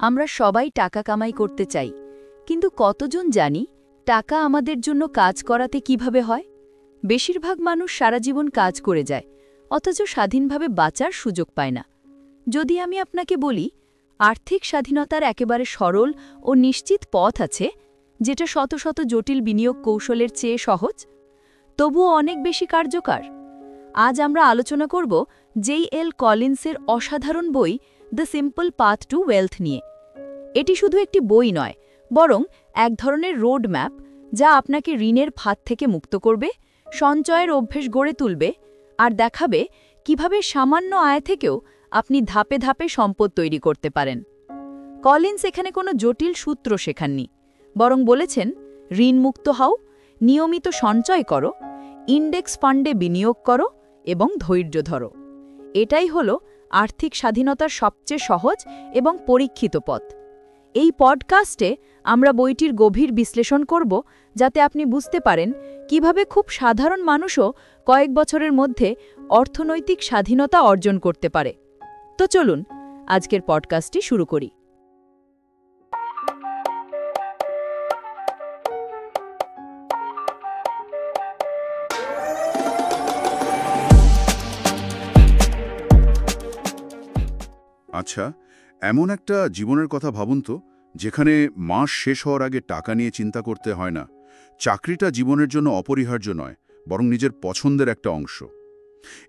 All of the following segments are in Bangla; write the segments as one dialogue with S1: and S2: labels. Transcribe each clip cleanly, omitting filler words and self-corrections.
S1: আমরা সবাই টাকা কামাই করতে চাই, কিন্তু কতজন জানি টাকা আমাদের জন্য কাজ করাতে কিভাবে হয়? বেশিরভাগ মানুষ সারা জীবন কাজ করে যায়, অথচ স্বাধীনভাবে বাঁচার সুযোগ পায় না। যদি আমি আপনাকে বলি আর্থিক স্বাধীনতার একেবারে সরল ও নিশ্চিত পথ আছে, যেটা শত শত জটিল বিনিয়োগ কৌশলের চেয়ে সহজ, তবুও অনেক বেশি কার্যকর। আজ আমরা আলোচনা করব জেইএল কলিন্সের অসাধারণ বই the simple path to wealth নিয়ে। এটি শুধু একটি বই নয়, বরং এক ধরনের রোড ম্যাপ, যা আপনাকে ঋণের ফাঁদ থেকে মুক্ত করবে, সঞ্চয়ের অভ্যেস গড়ে তুলবে আর দেখাবে কিভাবে সামান্য আয় থেকেও আপনি ধাপে ধাপে সম্পদ তৈরি করতে পারেন। কলিন্স এখানে কোনো জটিল সূত্র শেখাননি, বরং বলেছেন ঋণমুক্ত হও, নিয়মিত সঞ্চয় করো, ইন্ডেক্স ফান্ডে বিনিয়োগ করো এবং ধৈর্য ধরো। এটাই হলো আর্থিক স্বাধীনতার সবচেয়ে সহজ এবং পরীক্ষিত পথ। এই পডকাস্টে আমরা বইটির গভীর বিশ্লেষণ করব, যাতে আপনি বুঝতে পারেন কিভাবে খুব সাধারণ মানুষও কয়েক বছরের মধ্যে অর্থনৈতিক স্বাধীনতা অর্জন করতে পারে। তো চলুন আজকের পডকাস্টটি শুরু করি।
S2: আচ্ছা, এমন একটা জীবনের কথা ভাবুন তো, যেখানে মাস শেষ হওয়ার আগে টাকা নিয়ে চিন্তা করতে হয় না। চাকরিটা জীবনের জন্য অপরিহার্য নয়, বরং নিজের পছন্দের একটা অংশ।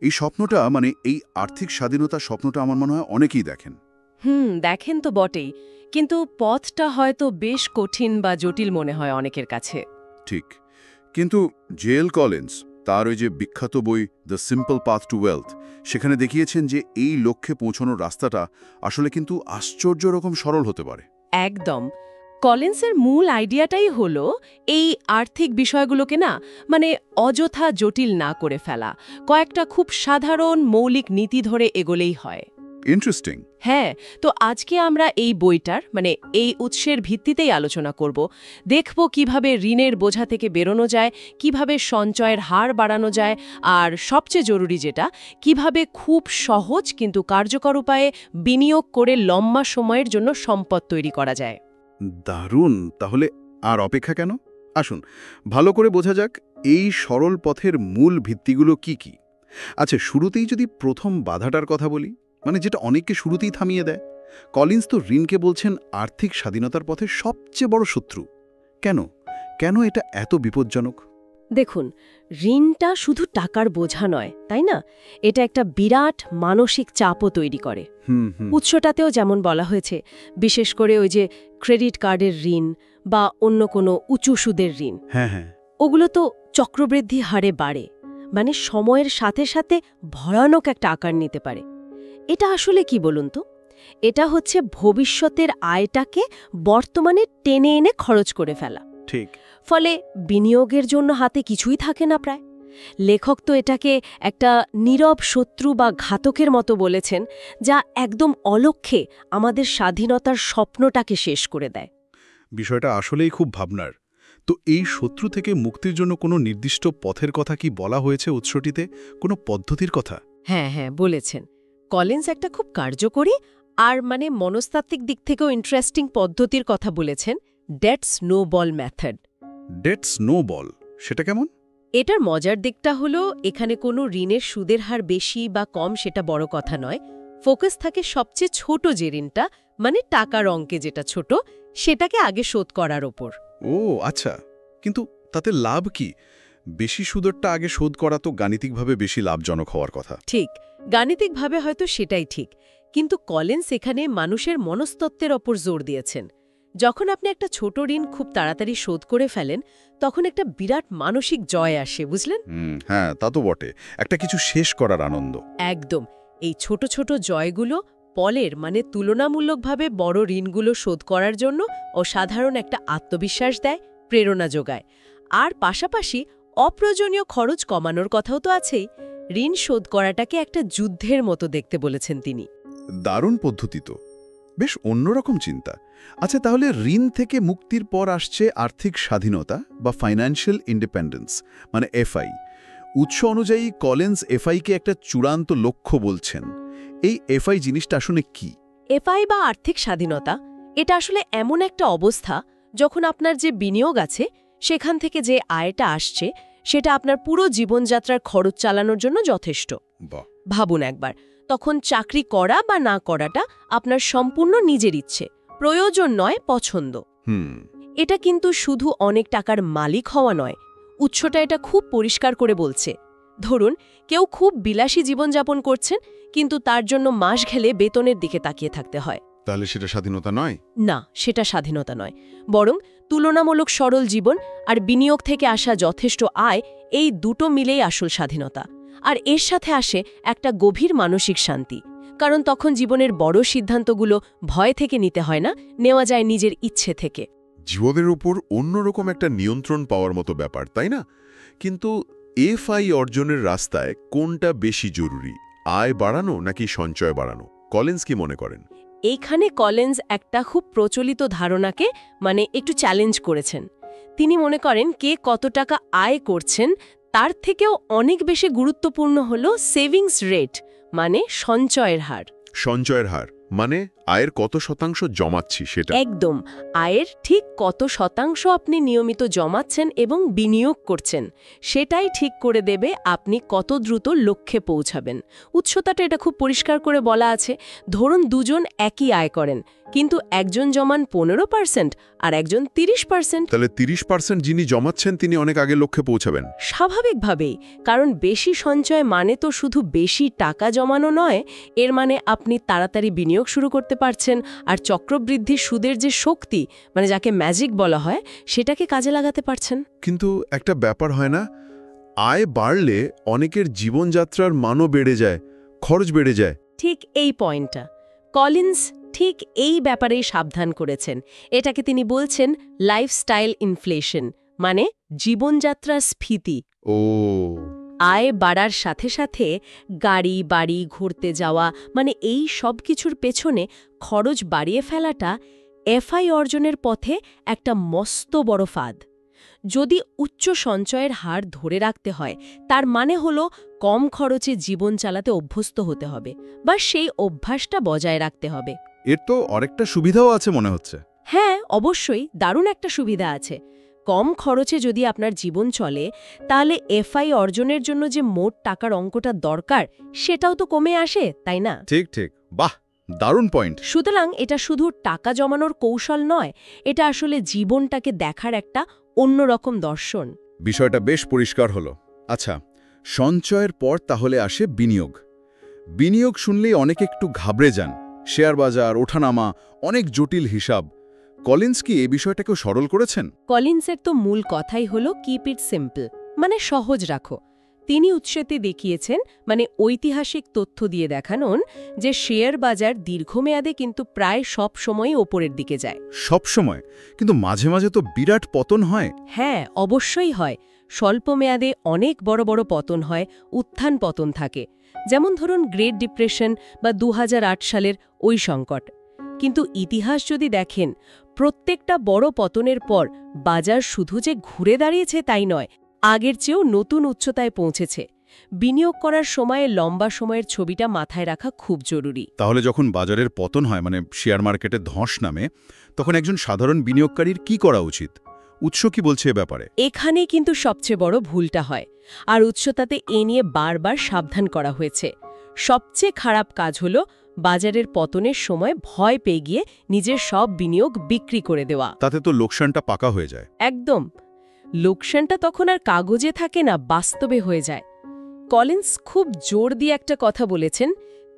S2: এই স্বপ্নটা, মানে এই আর্থিক স্বাধীনতার স্বপ্নটা আমার মনে হয় অনেকেই দেখেন।
S3: দেখেন তো বটেই, কিন্তু পথটা হয়তো বেশ কঠিন বা জটিল মনে হয় অনেকের কাছে।
S2: ঠিক, কিন্তু জেইএল কলিন্স তার ওই যে বিখ্যাত বই the simple path to wealth, সেখানে দেখিয়েছেন যে এই লক্ষ্যে পৌঁছানোর রাস্তাটা আসলে কিন্তু আশ্চর্য রকম সরল হতে পারে।
S3: একদম। কলিন্সের মূল আইডিয়াটাই হলো এই আর্থিক বিষয়গুলোকে অযথা জটিল না করে ফেলা, কয়েকটা খুব সাধারণ মৌলিক নীতি ধরে এগোলেই হয়।
S2: ইন্টারেস্টিং।
S3: হ্যাঁ, তো আজকে আমরা এই বইটার এই উৎসের ভিত্তিতেই আলোচনা করব। দেখব কিভাবে ঋণের বোঝা থেকে বেরোনো যায়, কিভাবে সঞ্চয়ের হার বাড়ানো যায়, আর সবচেয়ে জরুরি যেটা, কিভাবে খুব সহজ কিন্তু কার্যকর উপায়ে বিনিয়োগ করে লম্বা সময়ের জন্য সম্পদ তৈরি করা যায়।
S2: দারুণ! তাহলে আর অপেক্ষা কেন? আসুন ভালো করে বোঝা যাক এই সরল পথের মূল ভিত্তিগুলো কি কি। আচ্ছা, শুরুতেই যদি প্রথম বাধাটার কথা বলি, যেটা অনেককে শুরুতেই থামিয়ে দেয়। কলিন্স তো ঋণকে বলছেন আর্থিক স্বাধীনতার পথে সবচেয়ে বড় শত্রু। কেন কেন এটা এত বিপজ্জনক?
S3: দেখুন, ঋণটা শুধু টাকার বোঝা নয়, তাই না? এটা একটা বিরাট মানসিক চাপও তৈরি করে। উৎসটাতেও যেমন বলা হয়েছে, বিশেষ করে ওই যে ক্রেডিট কার্ডের ঋণ বা অন্য কোনো উঁচু সুদের ঋণ,
S2: হ্যাঁ,
S3: ওগুলো তো চক্রবৃদ্ধি হারে বাড়ে, সময়ের সাথে সাথে ভয়ানক একটা আকার নিতে পারে। এটা আসলে কি বলুন তো? এটা হচ্ছে ভবিষ্যতের আয়টাকে বর্তমানে টেনে এনে খরচ করে ফেলা।
S2: ঠিক।
S3: ফলে বিনিয়োগের জন্য হাতে কিছুই থাকে না প্রায়। লেখক তো এটাকে একটা নীরব শত্রু বা ঘাতকের মতো বলেছেন, যা একদম অলক্ষ্যে আমাদের স্বাধীনতার স্বপ্নটাকে শেষ করে দেয়।
S2: বিষয়টা আসলেই খুব ভাবনার। তো এই শত্রু থেকে মুক্তির জন্য কোনো নির্দিষ্ট পথের কথা কি বলা হয়েছে উৎসটিতে? কোনো পদ্ধতির কথা?
S3: হ্যাঁ, বলেছেন। কলিন্স একটা খুব কার্যকরী আর মনস্তাত্ত্বিক দিক থেকেও ইন্টারেস্টিং পদ্ধতির কথা বলেছেন, debt snowball method.
S2: Debt snowball, সেটা কেমন?
S3: এটার মজার দিকটা হলো, এখানে কোনো ঋণের সুদের হার বেশি বা কম সেটা বড় কথা নয়। ফোকাস থাকে সবচেয়ে ছোট যে ঋণটা, টাকার অঙ্কে যেটা ছোট, সেটাকে আগে শোধ করার ওপর।
S2: ও আচ্ছা, কিন্তু তাতে লাভ কি? বেশি সুদরটা আগে শোধ করা তো গাণিতিকভাবে বেশি লাভজনক হওয়ার কথা।
S3: ঠিক, গাণিতিকভাবে হয়তো সেটাই ঠিক, কিন্তু কলিন্স এখানে মানুষের মনস্তত্ত্বের ওপর জোর দিয়েছেন। যখন আপনি একটা ছোট ঋণ খুব তাড়াতাড়ি শোধ করে ফেলেন, তখন একটা বিরাট মানসিক জয় আসে, বুঝলেন?
S2: হ্যাঁ, তা তো বটে, একটা কিছু শেষ করার আনন্দ।
S3: একদম। এই ছোট ছোট জয়গুলো পলের তুলনামূলকভাবে বড় ঋণগুলো শোধ করার জন্য অসাধারণ একটা আত্মবিশ্বাস দেয়, প্রেরণা যোগায়। আর পাশাপাশি অপ্রয়োজনীয় খরচ কমানোর কথাও তো আছেই। ঋণ শোধ করাটাকে একটা যুদ্ধের মতো দেখতে বলেছেন তিনি।
S2: দারুণ পদ্ধতি তো, বেশ অন্যরকম চিন্তা। আচ্ছা, তাহলে ঋণ থেকে মুক্তির পর আসছে আর্থিক স্বাধীনতা বা ফাইন্যান্সিয়াল ইন্ডিপেন্ডেন্স, এফআই। উৎস অনুযায়ী কলিন্স এফআইকে একটা চূড়ান্ত লক্ষ্য বলছেন। এই এফআই জিনিসটা আসলে কি?
S3: এফআই বা আর্থিক স্বাধীনতা, এটা আসলে এমন একটা অবস্থা যখন আপনার যে বিনিয়োগ আছে সেখান থেকে যে আয়টা আসছে সেটা আপনার পুরো জীবনযাত্রার খরচ চালানোর জন্য যথেষ্ট।
S2: বাহ,
S3: ভাবুন একবার, তখন চাকরি করা বা না করাটা আপনার সম্পূর্ণ নিজের ইচ্ছে, প্রয়োজন নয়, পছন্দ।
S2: হুম,
S3: এটা কিন্তু শুধু অনেক টাকার মালিক হওয়া নয়, উৎসটা এটা খুব পরিষ্কার করে বলছে। ধরুন কেউ খুব বিলাসী জীবনযাপন করছেন, কিন্তু তার জন্য মাস গেলে বেতনের দিকে তাকিয়ে থাকতে হয়।
S2: তাহলে সেটা স্বাধীনতা নয়?
S3: না, সেটা স্বাধীনতা নয়, বরং তুলনামূলক সরল জীবন আর বিনিয়োগ থেকে আসা যথেষ্ট আয়, এই দুটো মিলেই আসল স্বাধীনতা। আর এর সাথে আসে একটা গভীর মানসিক শান্তি, কারণ তখন জীবনের বড় সিদ্ধান্তগুলো ভয় থেকে নিতে হয় না, নেওয়া যায় নিজের ইচ্ছে থেকে।
S4: জীবনের উপর অন্যরকম একটা নিয়ন্ত্রণ পাওয়ার মতো ব্যাপার, তাই না? কিন্তু এফআই অর্জনের রাস্তায় কোনটা বেশি জরুরি, আয় বাড়ানো নাকি সঞ্চয় বাড়ানো? কলিন্স কি মনে করেন?
S3: এইখানে কলিন্স একটা খুব প্রচলিত ধারণাকে একটু চ্যালেঞ্জ করেছেন। তিনি মনে করেন কে কত টাকা আয় করছেন তার থেকেও অনেক বেশি গুরুত্বপূর্ণ হল সেভিংস রেট, সঞ্চয়ের হার।
S4: সঞ্চয়ের হার মানে আয়ের কত শতাংশ জমাচ্ছি সেটা?
S3: একদম, আয়ের ঠিক কত শতাংশ আপনি নিয়মিত জমাচ্ছেন এবং বিনিয়োগ করছেন সেটাই ঠিক করে দেবে আপনি কত দ্রুত লক্ষ্যে পৌঁছাবেন। উৎসটাটা এটা খুব পরিষ্কার করে বলা আছে। ধরুন দুজন একই আয় করেন, কিন্তু একজন জমান 15% আর একজন 30%।
S4: তাহলে 30% যিনি জমাচ্ছেন তিনি অনেক আগে লক্ষ্যে পৌঁছাবেন।
S3: স্বাভাবিকভাবেই, কারণ বেশি সঞ্চয় মানে তো শুধু বেশি টাকা জমানো নয়, এর মানে আপনি তাড়াতাড়ি বিনিয়োগ শুরু করতে পারছেন আর চক্রবৃদ্ধি সুদের যে শক্তি, যাকে ম্যাজিক বলা হয়, সেটাকে কাজে লাগাতে পারছেন।
S4: কিন্তু একটা ব্যাপার হয় না, আয় বাড়লে অনেকের জীবনযাত্রার মানও বেড়ে যায়, খরচ বেড়ে যায়।
S3: ঠিক এই পয়েন্টটা কলিন্স ঠিক এই ব্যাপারেই সাবধান করেছেন। এটাকে তিনি বলছেন লাইফস্টাইল ইনফ্লেশন, জীবনযাত্রার স্ফীতি।
S4: ও,
S3: আয় বাড়ার সাথে সাথে গাড়ি বাড়ি ঘুরতে যাওয়া, এই সব কিছুর পেছনে খরচ বাড়িয়ে ফেলাটা এফআই অর্জনের পথে একটা মস্ত বড় ফাঁদ। যদি উচ্চ সঞ্চয়ের হার ধরে রাখতে হয়, তার মানে হলো কম খরচে জীবন চালাতে অভ্যস্ত হতে হবে বা সেই অভ্যাসটা বজায় রাখতে হবে।
S2: এর তো আরেকটা সুবিধাও আছে মনে হচ্ছে।
S3: হ্যাঁ, অবশ্যই দারুণ একটা সুবিধা আছে। কম খরচে যদি আপনার জীবন চলে, তাহলে এফআই অর্জনের জন্য যে মোট টাকার অঙ্কটা দরকার সেটাও তো কমে আসে, তাই না?
S2: ঠিক ঠিক, বাহ, দারুণ পয়েন্ট।
S3: সুতরাং এটা শুধু টাকা জমানোর কৌশল নয়, এটা আসলে জীবনটাকে দেখার একটা অন্যরকম দর্শন।
S2: বিষয়টা বেশ পরিষ্কার হলো। আচ্ছা, সঞ্চয়ের পর তাহলে আসে বিনিয়োগ। বিনিয়োগ শুনলেই অনেকে একটু ঘাবড়ে যান। শেয়ার বাজার, ওঠানামা, অনেক জটিল হিসাব। কলিন্স কি এই বিষয়টাকেও সরল করেছেন?
S3: কলিন্সের তো মূল কথাই হলো কিপ ইট সিম্পল, সহজ রাখো। তিনি উৎসেতে দেখিয়েছেন, ঐতিহাসিক তথ্য দিয়ে দেখানোন যে শেয়ার বাজার দীর্ঘমেয়াদে কিন্তু প্রায় সব সময়ই ওপরের দিকে যায়।
S2: সব সময়? কিন্তু মাঝে মাঝে তো বিরাট পতন হয়।
S3: হ্যাঁ, অবশ্যই হয়। স্বল্প মেয়াদে অনেক বড় বড় পতন হয়, উত্থান পতন থাকে। যেমন ধরুন গ্রেট ডিপ্রেশন বা 2008 সালের ওই সংকট। কিন্তু ইতিহাস যদি দেখেন, প্রত্যেকটা বড় পতনের পর বাজার শুধু যে ঘুরে দাঁড়িয়েছে তাই নয়, আগের চেয়েও নতুন উচ্চতায় পৌঁছেছে। বিনিয়োগ করার সময়ে লম্বা সময়ের ছবিটা মাথায় রাখা খুব জরুরি।
S2: তাহলে যখন বাজারের পতন হয়, শেয়ার মার্কেটে ধস নামে, তখন একজন সাধারণ বিনিয়োগকারীর কি করা উচিত? উৎস কি বলছে এ ব্যাপারে?
S3: এখানেই কিন্তু সবচেয়ে বড় ভুলটা হয়, আর উৎসতাতে এ নিয়ে বারবার সাবধান করা হয়েছে। সবচেয়ে খারাপ কাজ হলো বাজারের পতনের সময় ভয় পেয়ে গিয়ে নিজের সব বিনিয়োগ বিক্রি করে দেওয়া।
S2: তাতে তো লোকসানটা পাকা হয়ে যায়।
S3: একদম, লোকসানটা তখন আর কাগজে থাকে না, বাস্তবে হয়ে যায়। কলিন্স খুব জোর দিয়ে একটা কথা বলেছেন,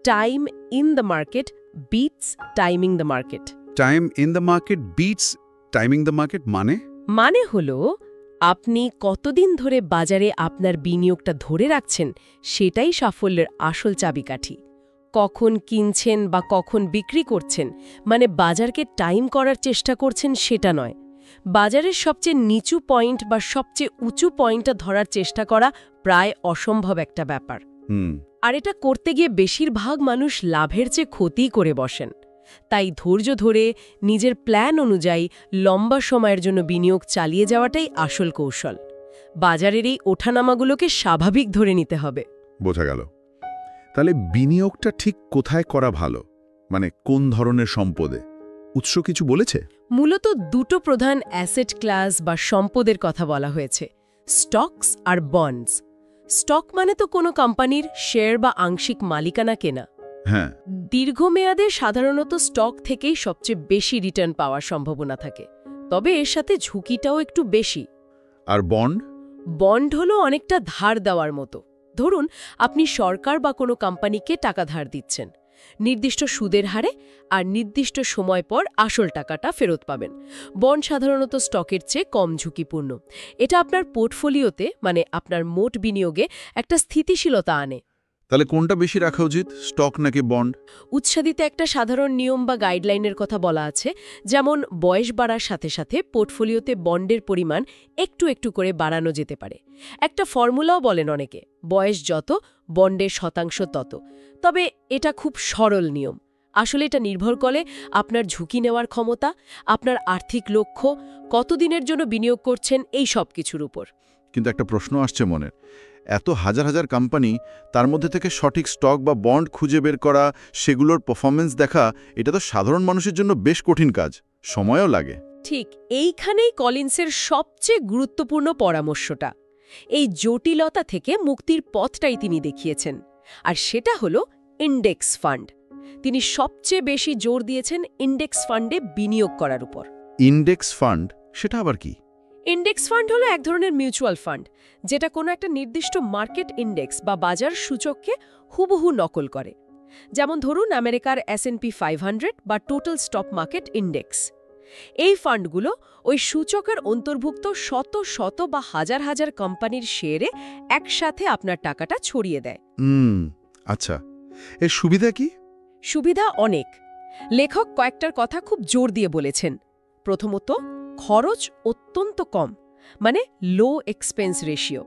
S3: time in the market beats timing the market.
S2: Time in the market beats timing the market
S3: মানে হলো আপনি কতদিন ধরে বাজারে আপনার বিনিয়োগটা ধরে রাখছেন সেটাই সাফল্যের আসল চাবিকাঠি। কখন কিনছেন বা কখন বিক্রি করছেন, বাজারকে টাইম করার চেষ্টা করছেন সেটা নয়। বাজারের সবচেয়ে নিচু পয়েন্ট বা সবচেয়ে উঁচু পয়েন্টটা ধরার চেষ্টা করা প্রায় অসম্ভব একটা ব্যাপার। আর এটা করতে গিয়ে বেশিরভাগ মানুষ লাভের চেয়ে ক্ষতিই করে বসেন। তাই ধৈর্য ধরে নিজের প্ল্যান অনুযায়ী লম্বা সময়ের জন্য বিনিয়োগ চালিয়ে যাওয়াটাই আসল কৌশল। বাজারের এই ওঠানামাগুলোকে স্বাভাবিক ধরে নিতে হবে।
S2: বোঝা গেল। তাহলে বিনিয়োগটা ঠিক কোথায় করা ভালো? কোন ধরনের সম্পদে? উৎস কিছু বলেছে?
S3: মূলত দুটো প্রধান অ্যাসেট ক্লাস বা সম্পদের কথা বলা হয়েছে, স্টকস আর বন্ডস। স্টক মানে তো কোনো কোম্পানির শেয়ার বা আংশিক মালিকানা কেনা।
S2: হ্যাঁ।
S3: দীর্ঘমেয়াদে সাধারণত স্টক থেকেই সবচেয়ে বেশি রিটার্ন পাওয়ার সম্ভাবনা থাকে, তবে এর সাথে ঝুঁকিটাও একটু বেশি।
S2: আর বন্ড?
S3: বন্ড হলো অনেকটা ধার দেওয়ার মতো। ধরুন আপনি সরকার বা কোনো কোম্পানিকে টাকা ধার দিচ্ছেন নির্দিষ্ট সুদের হারে, আর নির্দিষ্ট সময় পর আসল টাকাটা ফেরত পাবেন। বন্ড সাধারণত স্টকের চেয়ে কম ঝুঁকিপূর্ণ। এটা আপনার পোর্টফোলিওতে, মানে আপনার মোট বিনিয়োগে একটা স্থিতিশীলতা আনে।
S2: তাহলে কোনটা বেশি রাখা উচিত, স্টক নাকি বন্ড?
S3: উৎসাদিতে একটা সাধারণ নিয়ম বা গাইডলাইনের কথা বলা আছে, যেমন বয়স বাড়ার সাথে সাথে পোর্টফোলিওতে বন্ডের পরিমাণ একটু একটু করে বাড়ানো যেতে পারে। একটা ফর্মুলাও বলেন অনেকে, বয়স যত বন্ডের শতাংশ তত। তবে এটা খুব সরল নিয়ম। আসলে এটা নির্ভর করে আপনার ঝুঁকি নেওয়ার ক্ষমতা, আপনার আর্থিক লক্ষ্য, কতদিনের জন্য বিনিয়োগ করছেন, এই সব কিছুর উপর।
S2: কিন্তু একটা প্রশ্ন আসছে মনে, এত হাজার হাজার কোম্পানি, তার মধ্যে থেকে সঠিক স্টক বা বন্ড খুঁজে বের করা, সেগুলোর পারফরমেন্স দেখা, এটা তো সাধারণ মানুষের জন্য বেশ কঠিন কাজ, সময়ও লাগে।
S3: ঠিক এইখানেই কলিন্সের সবচেয়ে গুরুত্বপূর্ণ পরামর্শটা। এই জটিলতা থেকে মুক্তির পথটাই তিনি দেখিয়েছেন, আর সেটা হলো ইন্ডেক্স ফান্ড। তিনি সবচেয়ে বেশি জোর দিয়েছেন ইন্ডেক্স ফান্ডে বিনিয়োগ করার উপর।
S2: ইন্ডেক্স ফান্ড সেটা আবার কি?
S3: ইন্ডেক্স ফান্ড হলো এক ধরনের মিউচুয়াল ফান্ড, যেটা কোনো একটা নির্দিষ্ট মার্কেট ইন্ডেক্স বা বাজার সূচককে হুবহু নকল করে। যেমন ধরুন আমেরিকার S&P 500 বা টোটাল স্টক মার্কেট ইন্ডেক্স। এই ফান্ডগুলো ওই সূচকের অন্তর্ভুক্ত শত শত বা হাজার হাজার কোম্পানির শেয়ারে একসাথে আপনার টাকাটা ছড়িয়ে দেয়।
S2: আচ্ছা, এর সুবিধা কি?
S3: সুবিধা অনেক। লেখক কয়েকটার কথা খুব জোর দিয়ে বলেছেন। প্রথমত, খরচ অত্যন্ত কম, মানে লো এক্সপেন্স রেশিও।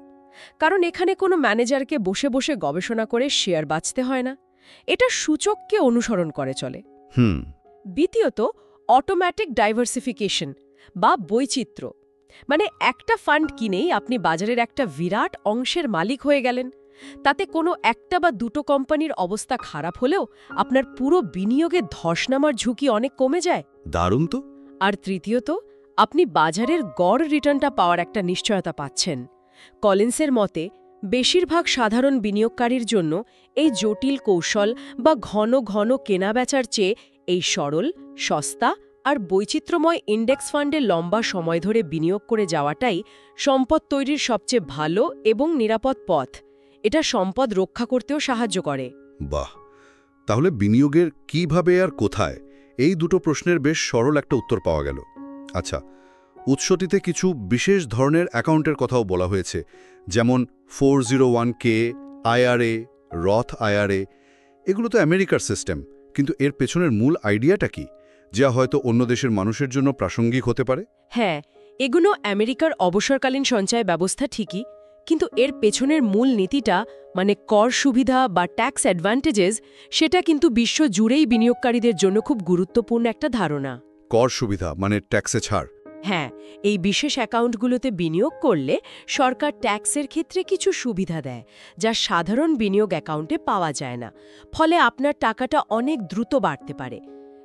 S3: কারণ এখানে কোনো ম্যানেজারকে বসে বসে গবেষণা করে শেয়ার বাছতে হয় না, এটা সূচককে অনুসরণ করে চলে। দ্বিতীয়ত, অটোমেটিক ডাইভার্সিফিকেশন বা বৈচিত্র্য। মানে একটা ফান্ড কিনেই আপনি বাজারের একটা বিরাট অংশের মালিক হয়ে গেলেন। তাতে কোনো একটা বা দুটো কোম্পানির অবস্থা খারাপ হলেও আপনার পুরো বিনিয়োগে ধস নামার ঝুঁকি অনেক কমে যায়।
S2: দারুণ তো।
S3: আর তৃতীয়ত, আপনি বাজারের গড় রিটার্নটা পাওয়ার একটা নিশ্চয়তা পাচ্ছেন। কলিন্সের মতে বেশিরভাগ সাধারণ বিনিয়োগকারীর জন্য এই জটিল কৌশল বা ঘন ঘন কেনাবেচার চেয়ে এই সরল, সস্তা আর বৈচিত্র্যময় ইন্ডেক্স ফান্ডে লম্বা সময় ধরে বিনিয়োগ করে যাওয়াটাই সম্পদ তৈরির সবচেয়ে ভালো এবং নিরাপদ পথ। এটা সম্পদ রক্ষা করতেও সাহায্য করে।
S2: বাহ, তাহলে বিনিয়োগের কিভাবে আর কোথায়, এই দুটো প্রশ্নের বেশ সরল একটা উত্তর পাওয়া গেল। আচ্ছা, উৎসটিতে কিছু বিশেষ ধরনের অ্যাকাউন্টের কথাও বলা হয়েছে, যেমন 401k, IRA, রথ IRA। এগুলো তো আমেরিকার সিস্টেম, কিন্তু এর পেছনের মূল আইডিয়াটা কি, যা হয়তো অন্য দেশের মানুষের জন্য প্রাসঙ্গিক হতে পারে?
S3: হ্যাঁ, এগুলো আমেরিকার অবসরকালীন সঞ্চয় ব্যবস্থা ঠিকই, কিন্তু এর পেছনের মূল নীতিটা, মানে কর সুবিধা বা ট্যাক্স অ্যাডভান্টেজেস, সেটা কিন্তু বিশ্ব জুড়েই বিনিয়োগকারীদের জন্য খুব গুরুত্বপূর্ণ একটা ধারণা।
S2: কর সুবিধা মানে ট্যাক্সে ছাড়?
S3: হ্যাঁ, এই বিশেষ অ্যাকাউন্টগুলোতে বিনিয়োগ করলে সরকার ট্যাক্সের ক্ষেত্রে কিছু সুবিধা দেয়, যা সাধারণ বিনিয়োগ অ্যাকাউন্টে পাওয়া যায় না। ফলে আপনার টাকাটা অনেক দ্রুত বাড়তে পারে।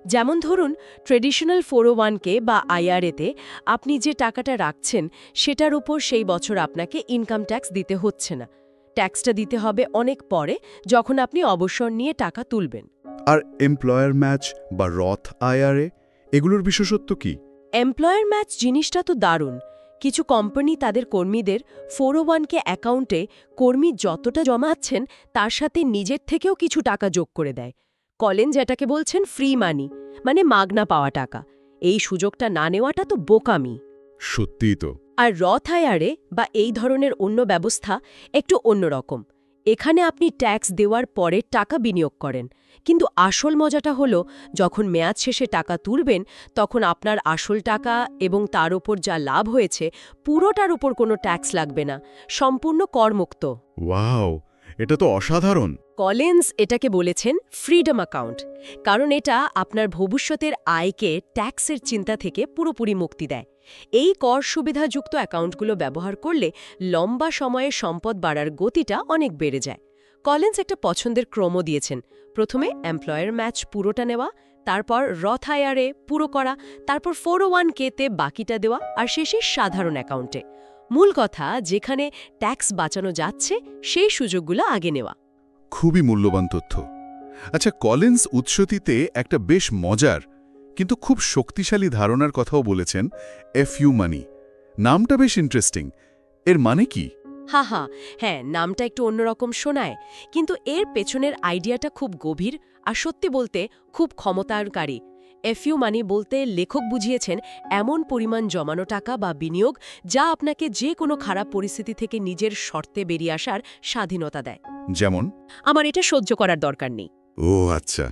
S3: যেমন ধরুন ট্রেডিশনাল 401k বা IRA-তে আপনি যে টাকাটা রাখছেন সেটার উপর সেই বছর আপনাকে ইনকাম ট্যাক্স দিতে হচ্ছে না। ট্যাক্সটা দিতে হবে অনেক পরে, যখন আপনি অবসর নিয়ে টাকা তুলবেন।
S2: আর এমপ্লয়ার ম্যাচ বা রথ IRA, এগুলোর বিশেষত্ব কি?
S3: এমপ্লয়ার ম্যাচ জিনিসটা তো দারুণ। কিছু কোম্পানি তাদের কর্মীদের 401k অ্যাকাউন্টে কর্মী যতটা জমাচ্ছেন তার সাথে নিজের থেকেও কিছু টাকা যোগ করে দেয়। কলিন্স যেটাকে বলছেন ফ্রি মানি, মানে মাগনা পাওয়া টাকা। এই সুযোগটা না নেওয়াটা তো বোকামি।
S2: সত্যিই তো।
S3: আর রথ IRA বা এই ধরনের অন্য ব্যবস্থা একটু অন্যরকম। এখানে আপনি ট্যাক্স দেওয়ার পরে টাকা বিনিয়োগ করেন, কিন্তু আসল মজাটা হলো যখন মেয়াদ শেষে টাকা তুলবেন তখন আপনার আসল টাকা এবং তার উপর যা লাভ হয়েছে পুরোটার উপর কোনো ট্যাক্স লাগবে না, সম্পূর্ণ করমুক্ত।
S2: ওয়াও, এটা তো অসাধারণ।
S3: কলিন্স এটাকে বলেছেন ফ্রিডম অ্যাকাউন্ট, কারণ এটা আপনার ভবিষ্যতের আয়কে ট্যাক্সের চিন্তা থেকে পুরোপুরি মুক্তি দেয়। এই কর সুবিধাযুক্ত অ্যাকাউন্টগুলো ব্যবহার করলে লম্বা সময়ে সম্পদ বাড়ার গতিটা অনেক বেড়ে যায়। কলিন্স একটা পছন্দের ক্রমও দিয়েছেন। প্রথমে এমপ্লয়ার ম্যাচ পুরোটা নেওয়া, তারপর রথ আইআরএ পুরো করা, তারপর 401(k)তে বাকিটা দেওয়া, আর শেষে সাধারণ অ্যাকাউন্টে। মূল কথা, যেখানে ট্যাক্স বাঁচানো যাচ্ছে সেই সুযোগগুলো আগে নেওয়া।
S2: খুবই মূল্যবান তথ্য। আচ্ছা, কলিন্স উৎসটিতে একটা বেশ মজার কিন্তু খুব শক্তিশালী ধারণার কথাও বলেছেন, এফইউ মানি। নামটা বেশ ইন্টারেস্টিং। এর মানে কি?
S3: হ্যাঁ, নামটা একটু অন্যরকম শোনায়, কিন্তু এর পেছনের আইডিয়াটা খুব গভীর আর সত্যি বলতে খুব ক্ষমতায়নকারী। এফইউ মানি বলতে লেখক বুঝিয়েছেন এমন পরিমাণ জমানো টাকা বা বিনিয়োগ যা আপনাকে যে কোনো খারাপ পরিস্থিতি থেকে নিজের শর্তে বেরিয়ে আসার স্বাধীনতা দেয়।
S2: যেমন,
S3: আমার এটা সহ্য করার দরকার নেই।
S2: ও আচ্ছা,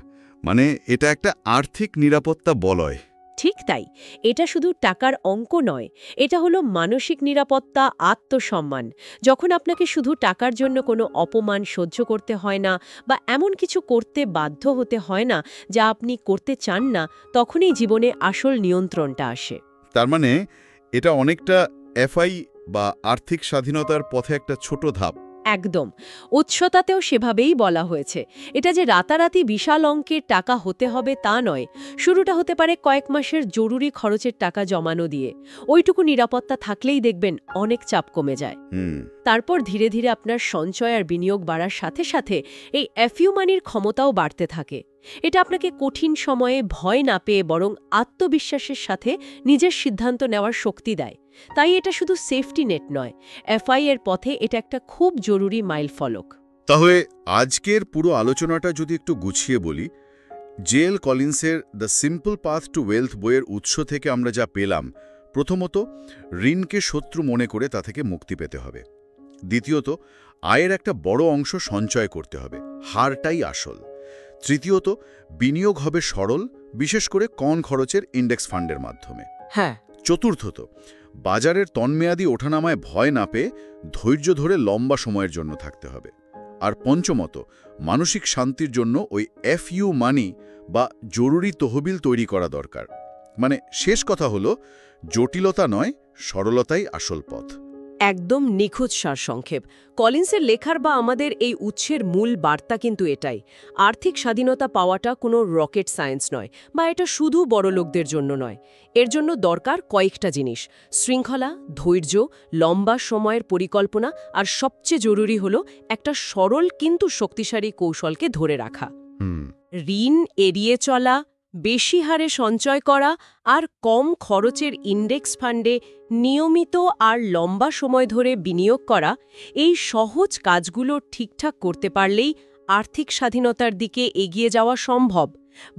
S2: মানে এটা একটা আর্থিক নিরাপত্তা বলয়।
S3: ঠিক তাই। এটা শুধু টাকার অঙ্ক নয়, এটা হলো মানসিক নিরাপত্তা, আত্মসম্মান। যখন আপনাকে শুধু টাকার জন্য কোনো অপমান সহ্য করতে হয় না বা এমন কিছু করতে বাধ্য হতে হয় না যা আপনি করতে চান না, তখনই জীবনে আসল নিয়ন্ত্রণটা আসে।
S2: তার মানে এটা অনেকটা এফআই বা আর্থিক স্বাধীনতার পথে একটা ছোট ধাপ।
S3: একদম। উৎসতাতেও সেভাবেই বলা হয়েছে। এটা যে রাতারাতি বিশাল অঙ্কের টাকা হতে হবে তা নয়। শুরুটা হতে পারে কয়েক মাসের জরুরি খরচের টাকা জমানো দিয়ে। ওইটুকু নিরাপত্তা থাকলেই দেখবেন অনেক চাপ কমে যায়। তারপর ধীরে ধীরে আপনার সঞ্চয় আর বিনিয়োগ বাড়ার সাথে সাথে এই এফইউ মানির ক্ষমতাও বাড়তে থাকে। এটা আপনাকে কঠিন সময়ে ভয় না পেয়ে বরং আত্মবিশ্বাসের সাথে নিজের সিদ্ধান্ত নেওয়ার শক্তি দেয়। তাই এটা শুধু সেফটি নেট নয়, এফআই এর পথে এটা একটা খুব জরুরি মাইলফলক।
S2: তাহলে আজকের পুরো আলোচনাটা যদি একটু গুছিয়ে বলি, জেএল কলিন্সের the simple path to wealth বইয়ের উৎস থেকে আমরা যা পেলাম, প্রথমত, ঋণকে শত্রু মনে করে তা থেকে মুক্তি পেতে হবে। দ্বিতীয়ত, আয়ের একটা বড় অংশ সঞ্চয় করতে হবে, হারটাই আসল। তৃতীয়ত, বিনিয়োগ হবে সরল, বিশেষ করে কম খরচের ইন্ডেক্স ফান্ডের মাধ্যমে।
S3: হ্যাঁ।
S2: চতুর্থত, বাজারের তন্মেয়াদী ওঠানামায় ভয় না পেয়ে ধৈর্য ধরে লম্বা সময়ের জন্য থাকতে হবে। আর পঞ্চমত, মানসিক শান্তির জন্য ওই এফইউ মানি বা জরুরি তহবিল তৈরি করা দরকার। মানে শেষ কথা হলো, জটিলতা নয়, সরলতাই আসল পথ।
S3: একদম নিখুঁত সারসংক্ষেপ। কলিন্সের লেখার বা আমাদের এই উৎসের মূল বার্তা কিন্তু এটাই, আর্থিক স্বাধীনতা পাওয়াটা কোনো রকেট সায়েন্স নয়, বা এটা শুধু বড়লোকদের জন্য নয়। এর জন্য দরকার কয়েকটা জিনিস: শৃঙ্খলা, ধৈর্য, লম্বা সময়ের পরিকল্পনা, আর সবচেয়ে জরুরি হলো একটা সরল কিন্তু শক্তিশালী কৌশলকে ধরে রাখা। ঋণ এড়িয়ে চলা, বেশি হারে সঞ্চয় করা আর কম খরচের ইন্ডেক্স ফান্ডে নিয়মিত আর লম্বা সময় ধরে বিনিয়োগ করা, এই সহজ কাজগুলো ঠিকঠাক করতে পারলেই আর্থিক স্বাধীনতার দিকে এগিয়ে যাওয়া সম্ভব।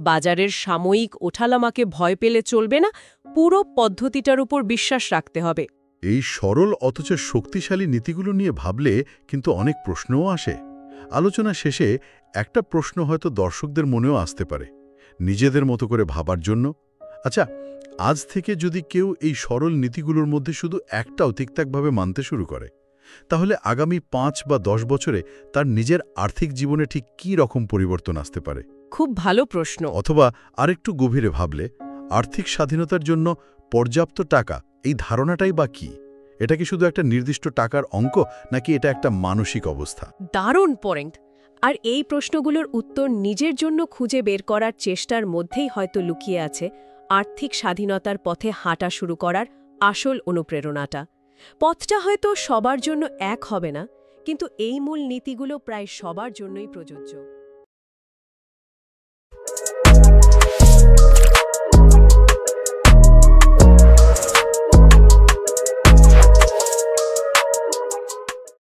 S3: বাজারের সাময়িক ওঠানামাকে ভয় পেলে চলবে না, পুরো পদ্ধতিটার উপর বিশ্বাস রাখতে হবে।
S2: এই সরল অথচ শক্তিশালী নীতিগুলো নিয়ে ভাবলে কিন্তু অনেক প্রশ্নও আসে। আলোচনা শেষে একটা প্রশ্ন হয়তো দর্শকদের মনেও আসতে পারে, নিজেদের মতো করে ভাবার জন্য। আচ্ছা, আজ থেকে যদি কেউ এই সরল নীতিগুলোর মধ্যে শুধু একটাও ঠিকঠাকভাবে মানতে শুরু করে, তাহলে আগামী 5 বা 10 বছরে তার নিজের আর্থিক জীবনে ঠিক কী রকম পরিবর্তন আসতে পারে?
S3: খুব ভালো প্রশ্ন।
S2: অথবা আরেকটু গভীরে ভাবলে, আর্থিক স্বাধীনতার জন্য পর্যাপ্ত টাকা, এই ধারণাটাই বা কী? এটা কি শুধু একটা নির্দিষ্ট টাকার অঙ্ক, নাকি এটা একটা মানসিক অবস্থা?
S3: দারুণ পয়েন্ট। আর এই প্রশ্নগুলোর উত্তর নিজের জন্য খুঁজে বের করার চেষ্টার মধ্যেই হয়তো লুকিয়ে আছে আর্থিক স্বাধীনতার পথে হাঁটা শুরু করার আসল অনুপ্রেরণাটা। পথটা হয়তো সবার জন্য এক হবে না, কিন্তু এই মূল নীতিগুলো প্রায় সবার জন্যই প্রযোজ্য।